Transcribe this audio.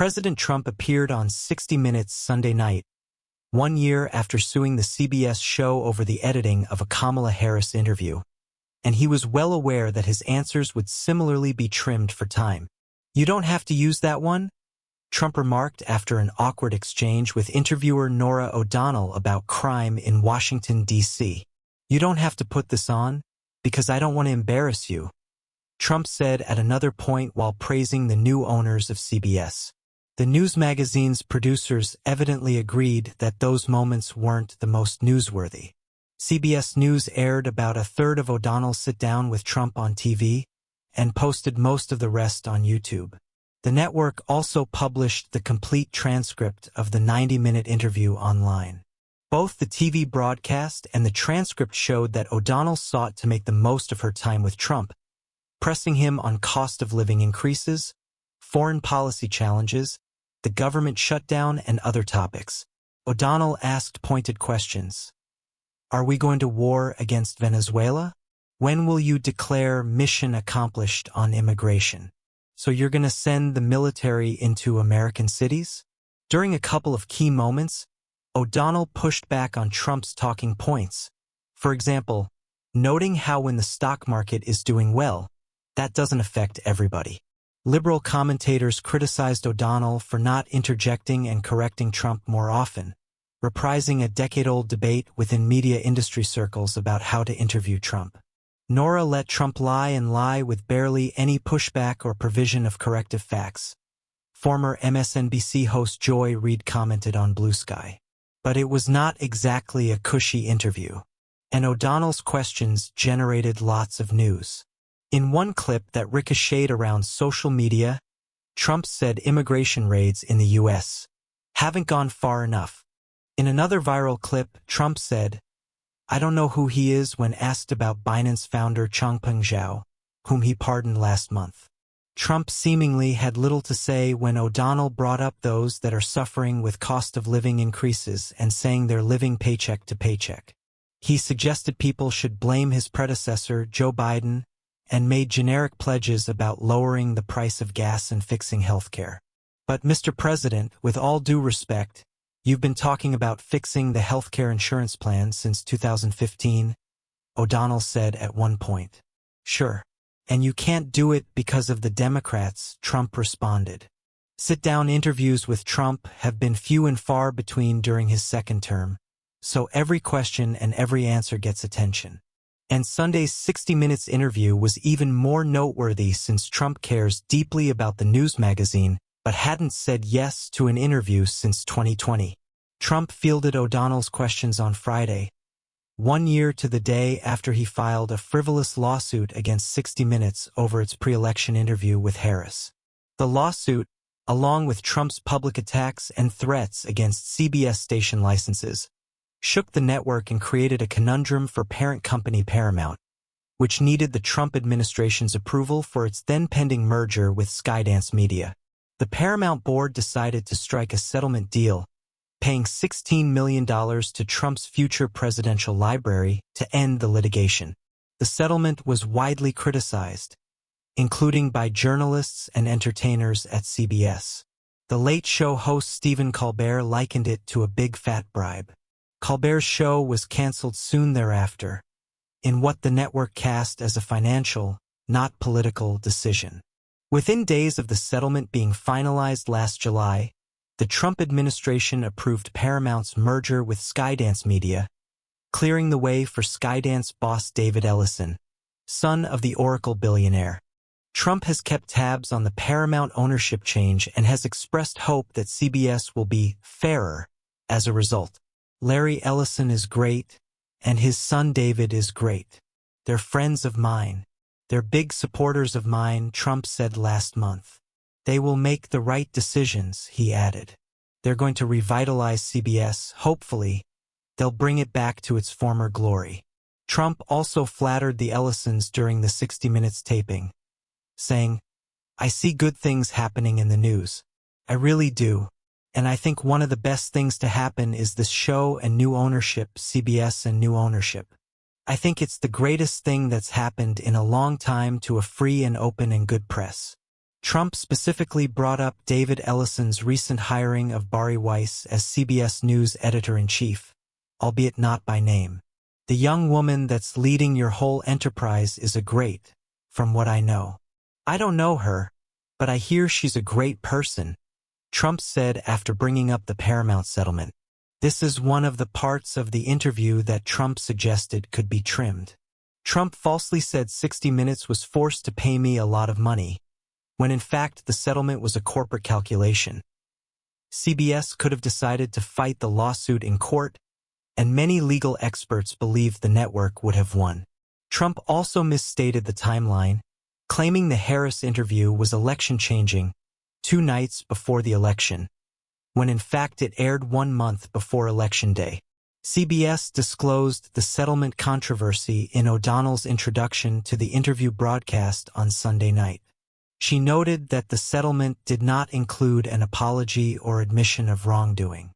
President Trump appeared on 60 Minutes Sunday night, 1 year after suing the CBS show over the editing of a Kamala Harris interview, and he was well aware that his answers would similarly be trimmed for time. "You don't have to use that one," Trump remarked after an awkward exchange with interviewer Norah O'Donnell about crime in Washington, D.C. "You don't have to put this on, because I don't want to embarrass you," Trump said at another point while praising the new owners of CBS. The news magazine's producers evidently agreed that those moments weren't the most newsworthy. CBS News aired about a third of O'Donnell's sit-down with Trump on TV and posted most of the rest on YouTube. The network also published the complete transcript of the 90-minute interview online. Both the TV broadcast and the transcript showed that O'Donnell sought to make the most of her time with Trump, pressing him on cost of living increases, foreign policy challenges, the government shutdown, and other topics. O'Donnell asked pointed questions. "Are we going to war against Venezuela? When will you declare mission accomplished on immigration? So you're going to send the military into American cities?" During a couple of key moments, O'Donnell pushed back on Trump's talking points. For example, noting how when the stock market is doing well, that doesn't affect everybody. Liberal commentators criticized O'Donnell for not interjecting and correcting Trump more often, reprising a decade-old debate within media industry circles about how to interview Trump. Norah let Trump lie and lie with barely any pushback or provision of corrective facts, former MSNBC host Joy Reid commented on Blue Sky. But it was not exactly a cushy interview, and O'Donnell's questions generated lots of news. In one clip that ricocheted around social media, Trump said immigration raids in the U.S. haven't gone far enough. In another viral clip, Trump said, "I don't know who he is," when asked about Binance founder Changpeng Zhao, whom he pardoned last month. Trump seemingly had little to say when O'Donnell brought up those that are suffering with cost of living increases and saying they're living paycheck to paycheck. He suggested people should blame his predecessor, Joe Biden, and made generic pledges about lowering the price of gas and fixing healthcare. "But Mr. President, with all due respect, you've been talking about fixing the healthcare insurance plan since 2015, O'Donnell said at one point. "Sure. And you can't do it because of the Democrats," Trump responded. Sit-down interviews with Trump have been few and far between during his second term, so every question and every answer gets attention. And Sunday's 60 Minutes interview was even more noteworthy since Trump cares deeply about the news magazine but hadn't said yes to an interview since 2020. Trump fielded O'Donnell's questions on Friday, 1 year to the day after he filed a frivolous lawsuit against 60 Minutes over its pre-election interview with Harris. The lawsuit, along with Trump's public attacks and threats against CBS station licenses, shook the network and created a conundrum for parent company Paramount, which needed the Trump administration's approval for its then-pending merger with Skydance Media. The Paramount board decided to strike a settlement deal, paying $16 million to Trump's future presidential library to end the litigation. The settlement was widely criticized, including by journalists and entertainers at CBS. The Late Show host Stephen Colbert likened it to a big fat bribe. Colbert's show was canceled soon thereafter, in what the network cast as a financial, not political, decision. Within days of the settlement being finalized last July, the Trump administration approved Paramount's merger with Skydance Media, clearing the way for Skydance boss David Ellison, son of the Oracle billionaire. Trump has kept tabs on the Paramount ownership change and has expressed hope that CBS will be fairer as a result. "Larry Ellison is great, and his son David is great. They're friends of mine. They're big supporters of mine," Trump said last month. "They will make the right decisions," he added. "They're going to revitalize CBS, hopefully. They'll bring it back to its former glory." Trump also flattered the Ellisons during the 60 Minutes taping, saying, "I see good things happening in the news. I really do. And I think one of the best things to happen is this show and new ownership, CBS and new ownership. I think it's the greatest thing that's happened in a long time to a free and open and good press." Trump specifically brought up David Ellison's recent hiring of Bari Weiss as CBS News editor-in-chief, albeit not by name. The young woman that's leading your whole enterprise is a great, from what I know. I don't know her, but I hear she's a great person, Trump said after bringing up the Paramount settlement. This is one of the parts of the interview that Trump suggested could be trimmed. Trump falsely said 60 Minutes was forced to pay me a lot of money, when in fact the settlement was a corporate calculation. CBS could have decided to fight the lawsuit in court, and many legal experts believe the network would have won. Trump also misstated the timeline, claiming the Harris interview was election-changing 2 nights before the election, when in fact it aired 1 month before Election Day. CBS disclosed the settlement controversy in O'Donnell's introduction to the interview broadcast on Sunday night. She noted that the settlement did not include an apology or admission of wrongdoing.